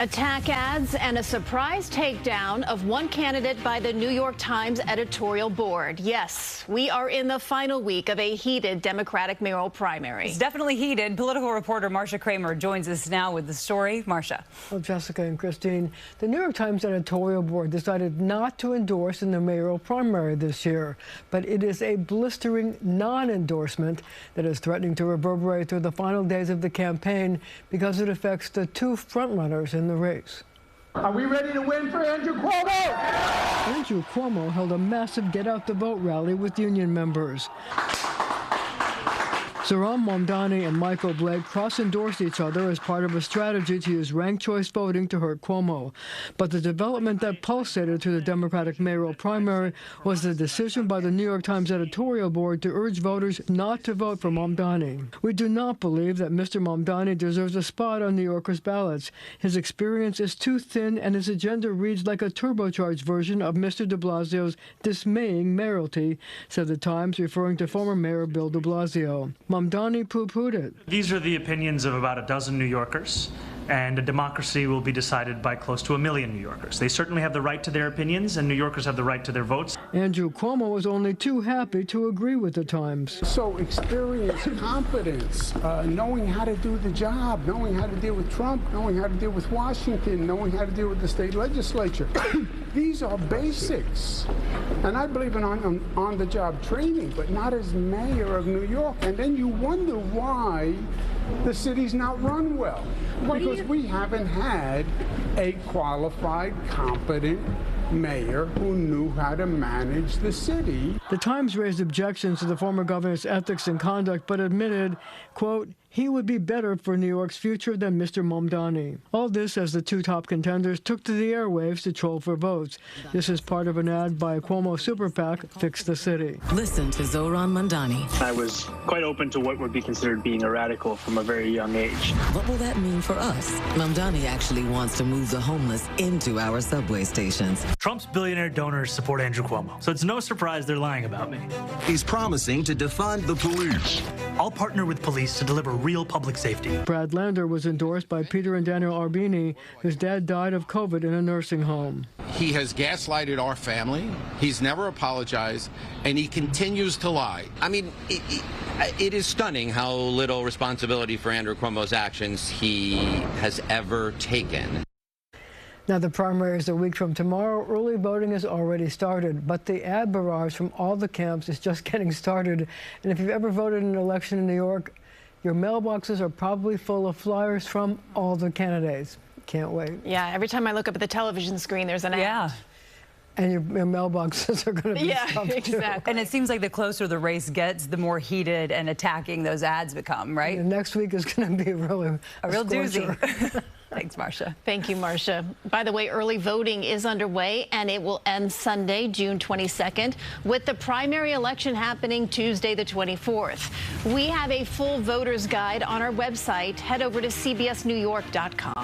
Attack ads and a surprise takedown of one candidate by the New York Times Editorial Board. Yes, we are in the final week of a heated Democratic mayoral primary. It's definitely heated. Political reporter Marcia Kramer joins us now with the story. Marcia. Well, Jessica and Christine, the New York Times Editorial Board decided not to endorse in the mayoral primary this year, but it is a blistering non-endorsement that is threatening to reverberate through the final days of the campaign because it affects the two frontrunners in the race. Are we ready to win for Andrew Cuomo? Andrew Cuomo held a massive Get Out the Vote rally with union members. Zohran Mamdani and Michael Blake cross-endorsed each other as part of a strategy to use ranked choice voting to hurt Cuomo. But the development that pulsated through the Democratic mayoral primary was the decision by the New York Times Editorial Board to urge voters not to vote for Mamdani. We do not believe that Mr. Mamdani deserves a spot on New Yorkers' ballots. His experience is too thin and his agenda reads like a turbocharged version of Mr. de Blasio's dismaying mayoralty, said the Times, referring to former Mayor Bill de Blasio. Mamdani poo-pooed it. These are the opinions of about a dozen New Yorkers, and a democracy will be decided by close to 1 million New Yorkers. They certainly have the right to their opinions, and New Yorkers have the right to their votes. Andrew Cuomo was only too happy to agree with the Times. So experience, competence, knowing how to do the job, knowing how to deal with Trump, knowing how to deal with Washington, knowing how to deal with the state legislature. These are basics. And I believe in on-the-job training, but not as mayor of New York. And then you wonder why the city's not run well. Because we haven't had a qualified, competent mayor who knew how to manage the city. The Times raised objections to the former governor's ethics and conduct, but admitted, quote, he would be better for New York's future than Mr. Mamdani. All this as the two top contenders took to the airwaves to troll for votes. This is part of an ad by Cuomo super PAC, Fix the City. Listen to Zohran Mamdani. I was quite open to what would be considered being a radical from a very young age. What will that mean for us? Mamdani actually wants to move the homeless into our subway stations. Trump's billionaire donors support Andrew Cuomo, so it's no surprise they're lying about me. He's promising to defund the police. I'll partner with police to deliver real public safety. Brad Lander was endorsed by Peter and Daniel Arbini, whose dad died of COVID in a nursing home. He has gaslighted our family. He's never apologized, and he continues to lie. I mean, it is stunning how little responsibility for Andrew Cuomo's actions he has ever taken. Now, the primary is a week from tomorrow. Early voting has already started, but the ad barrage from all the camps is just getting started. And if you've ever voted in an election in New York, your mailboxes are probably full of flyers from all the candidates. Can't wait. Yeah, every time I look up at the television screen, there's an ad. Yeah. And your mailboxes are going to be stuffed, exactly. too. And it seems like the closer the race gets, the more heated and attacking those ads become, right? And next week is going to be really a real scorcher. doozy. Thanks, Marcia. Thank you, Marcia. By the way, early voting is underway, and it will end Sunday, June 22nd, with the primary election happening Tuesday, the 24th. We have a full voter's guide on our website. Head over to cbsnewyork.com.